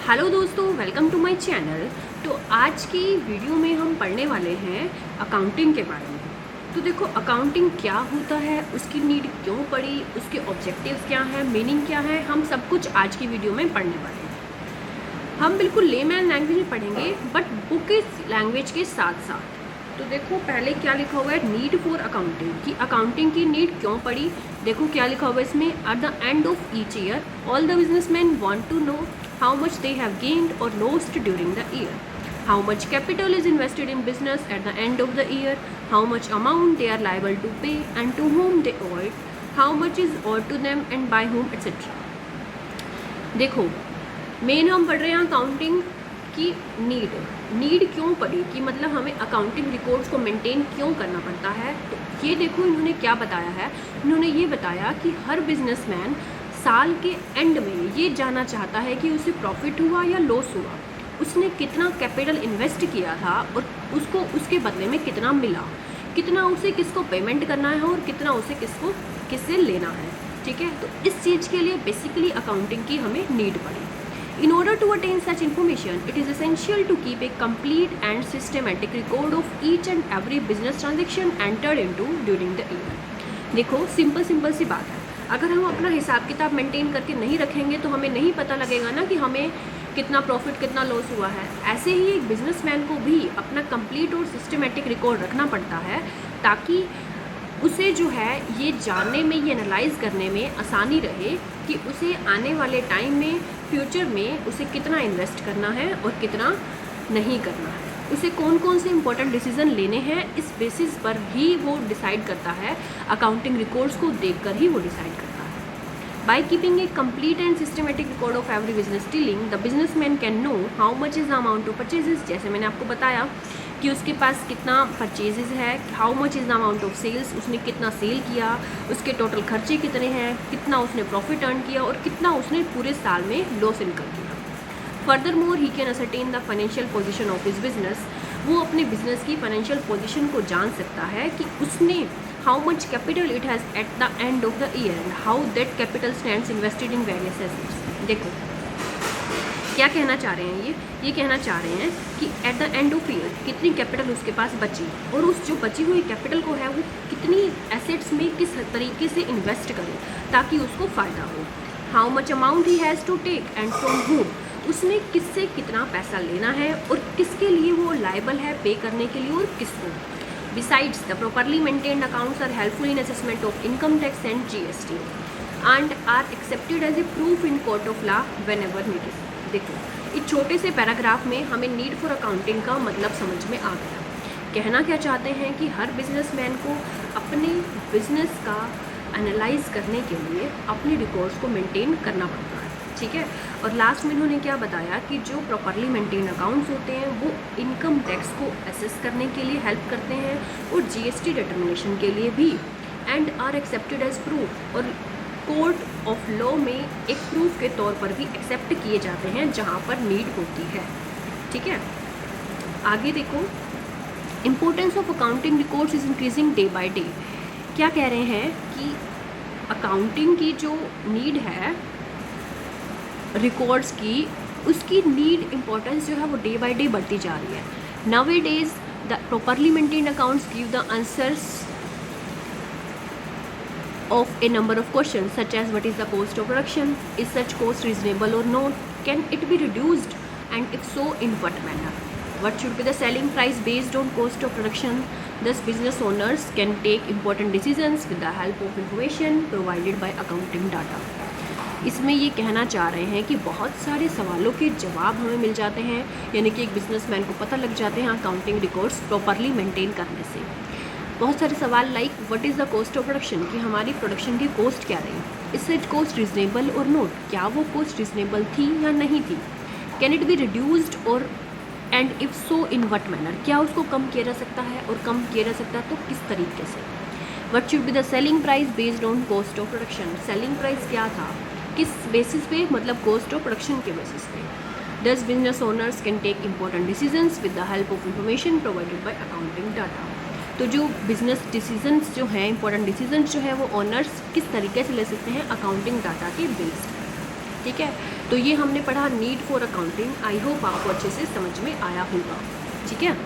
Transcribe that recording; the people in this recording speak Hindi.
हेलो दोस्तों, वेलकम टू माय चैनल। तो आज की वीडियो में हम पढ़ने वाले हैं अकाउंटिंग के बारे में। तो देखो, अकाउंटिंग क्या होता है, उसकी नीड क्यों पड़ी, उसके ऑब्जेक्टिव्स क्या हैं, मीनिंग क्या है, हम सब कुछ आज की वीडियो में पढ़ने वाले हैं। हम बिल्कुल लेमैन लैंग्वेज में पढ़ेंगे, बट बुक लैंग्वेज के साथ साथ। तो देखो, पहले क्या लिखा हुआ है, नीड फॉर अकाउंटिंग, कि अकाउंटिंग की नीड क्यों पड़ी। देखो क्या लिखा हुआ है इसमें, at the end of each year all the businessman want to know how much they have gained or lost during the year, how much capital is invested in business at the end of the year, how much amount they are liable to pay and to whom they owe it, how much is owed to them and by whom, etc. देखो, मेन हम पढ़ रहे हैं अकाउंटिंग की नीड क्यों पड़ी, कि मतलब हमें अकाउंटिंग रिकॉर्ड्स को मेंटेन क्यों करना पड़ता है। तो ये देखो, इन्होंने क्या बताया है, इन्होंने ये बताया कि हर बिजनेसमैन साल के एंड में ये जानना चाहता है कि उसे प्रॉफिट हुआ या लॉस हुआ, उसने कितना कैपिटल इन्वेस्ट किया था और उसको उसके बदले में कितना मिला, कितना उसे किसको पेमेंट करना है और कितना उसे किससे लेना है। ठीक है, तो इस चीज़ के लिए बेसिकली अकाउंटिंग की हमें नीड पड़ी। In order to attain such information it is essential to keep a complete and systematic record of each and every business transaction entered into during the year. देखो, सिंपल सी बात है, अगर हम अपना हिसाब किताब मेंटेन करके नहीं रखेंगे तो हमें नहीं पता लगेगा ना कि हमें कितना प्रॉफिट कितना लॉस हुआ है। ऐसे ही एक बिजनेसमैन को भी अपना कंप्लीट और सिस्टमेटिक रिकॉर्ड रखना पड़ता है, ताकि उसे जो है ये जानने में, ये एनालाइज करने में आसानी रहे कि उसे आने वाले टाइम में, फ्यूचर में उसे कितना इन्वेस्ट करना है और कितना नहीं करना है, उसे कौन कौन से इंपॉर्टेंट डिसीजन लेने हैं। इस बेसिस पर ही वो डिसाइड करता है, अकाउंटिंग रिकॉर्ड्स को देखकर ही वो डिसाइड करता है। By keeping A complete and systematic record of every business dealing the businessman can know how much is the amount of purchases. जैसे मैंने आपको बताया कि उसके पास कितना परचेजेस है, how much is the amount of sales, उसने कितना सेल किया, उसके टोटल खर्चे कितने हैं, कितना उसने प्रॉफिट अर्न किया और कितना उसने पूरे साल में लॉस इनकम किया। Furthermore he can ascertain the financial position of his business. वो अपने बिजनेस की फाइनेंशियल पोजीशन को जान सकता है कि उसने how much capital it has eight the end of the year and how that capital stands invested in various assets. देखो क्या कहना चाह रहे हैं, ये कहना चाह रहे हैं कि eight the end of year कितनी कैपिटल उसके पास बची और उस जो बची हुई कैपिटल को है वो कितनी एसेट्स में किस तरीके से इन्वेस्ट करे ताकि उसको फ़ायदा हो। How much amount he has to take and from whom, उसने किससे कितना पैसा लेना है और किसके लिए वो लायबल है पे करने के लिए और किसको। Besides the properly maintained accounts are helpful in assessment of income tax and GST and are accepted as a proof in court of law whenever needed. देखो, इस छोटे से पैराग्राफ में हमें नीड फॉर अकाउंटिंग का मतलब समझ में आ गया। कहना क्या चाहते हैं कि हर बिजनेसमैन को अपने बिजनेस का एनालाइज करने के लिए अपने रिकॉर्ड्स को मेंटेन करना पड़ता है। ठीक है, और लास्ट में इन्होंने क्या बताया कि जो प्रॉपरली मेंटेन अकाउंट्स होते हैं वो इनकम टैक्स को असेस करने के लिए हेल्प करते हैं और GST डिटर्मिनेशन के लिए भी, and are accepted as proof, और कोर्ट ऑफ लॉ में एक प्रूफ के तौर पर भी एक्सेप्ट किए जाते हैं जहाँ पर नीड होती है। ठीक है, आगे देखो, importance of accounting records is increasing day by day. क्या कह रहे हैं कि अकाउंटिंग की जो नीड है रिकॉर्ड्स की, उसकी नीड इम्पोर्टेंस जो है वो डे बाय डे बढ़ती जा रही है। Now days the properly maintained accounts give the answers of a number of questions such as what is the cost of production, is such cost reasonable or not, can it be reduced and if so in what manner, what should be the selling price based on cost of production. Thus business owners can take important decisions with the help of information provided by accounting data. इसमें ये कहना चाह रहे हैं कि बहुत सारे सवालों के जवाब हमें मिल जाते हैं, यानी कि एक बिजनेसमैन को पता लग जाते हैं अकाउंटिंग रिकॉर्ड्स प्रॉपरली मेंटेन करने से। बहुत सारे सवाल like what is the cost of production, कि हमारी प्रोडक्शन की कॉस्ट क्या रही, इज सच कॉस्ट रीजनेबल और नॉट, क्या वो कॉस्ट रीजनेबल थी या नहीं थी, कैन इट बी रिड्यूस्ड और and if so in what manner, क्या उसको कम किया जा सकता है और कम किया जा सकता है तो किस तरीके से। What should be the selling price based on cost of production, selling price क्या था, किस बेसिस पे, मतलब कॉस्ट ऑफ प्रोडक्शन के बेसिस पे। Thus business owners can take important decisions with the help of information provided by accounting data. तो जो बिजनेस डिसीजंस जो हैं, इंपॉर्टेंट डिसीजंस जो है वो ओनर्स किस तरीके से ले सकते हैं, अकाउंटिंग डाटा के बेस्ड। ठीक है। तो ये हमने पढ़ा need for accounting. I hope आपको अच्छे से समझ में आया होगा। ठीक है।